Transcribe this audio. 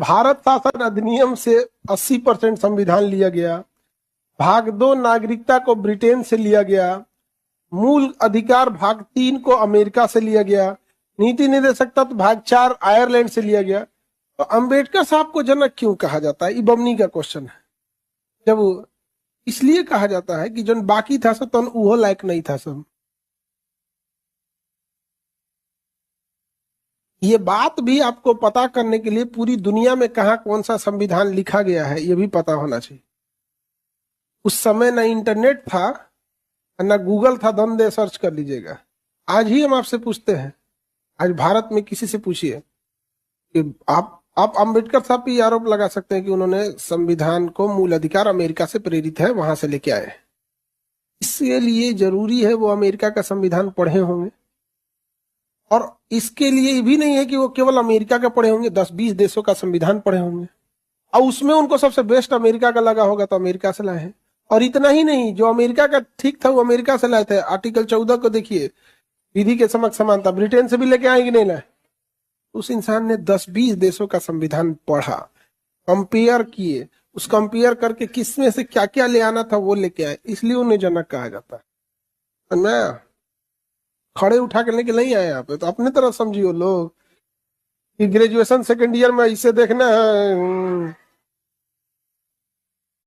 भारत शासन अधिनियम से 80% संविधान लिया गया। भाग 2 नागरिकता को ब्रिटेन से लिया गया। मूल अधिकार भाग 3 को अमेरिका से लिया गया। नीति निर्देशक तत्व भाग 4 आयरलैंड से लिया गया। तो अंबेडकर साहब को जनक क्यों कहा जाता है? ये बमनी का क्वेश्चन है। जब इसलिए कहा जाता है कि जो बाकी था सब तो वो लायक नहीं था सब। ये बात भी आपको पता करने के लिए पूरी दुनिया में कहा कौन सा संविधान लिखा गया है ये भी पता होना चाहिए। उस समय ना इंटरनेट था ना गूगल था, दम दे सर्च कर लीजिएगा। आज ही हम आपसे पूछते हैं, आज भारत में किसी से पूछिए कि आप अंबेडकर साहब पे आरोप लगा सकते हैं कि उन्होंने संविधान को मूल अधिकार अमेरिका से प्रेरित है, वहां से लेके आए। इसके लिए जरूरी है वो अमेरिका का संविधान पढ़े होंगे, और इसके लिए भी नहीं है कि वो केवल अमेरिका का पढ़े होंगे, 10-20 देशों का संविधान पढ़े होंगे और उसमें उनको सबसे बेस्ट अमेरिका का लगा होगा तो अमेरिका से लाए हैं। और इतना ही नहीं, जो अमेरिका का ठीक था वो अमेरिका से लाए थे। आर्टिकल 14 को देखिए, विधि के समक्ष समानता, ब्रिटेन से भी लेके आएंगे नहीं लाए। उस इंसान ने 10-20 देशों का संविधान पढ़ा, कंपेयर किए, उस कंपेयर करके किसमें से क्या क्या ले आना था वो लेके आए, इसलिए उन्हें जनक कहा जाता है। मैं खड़े उठा के लेके नहीं आए यहाँ पे, तो अपने तरफ समझिए लोग कि ग्रेजुएशन सेकेंड ईयर में इसे देखना है,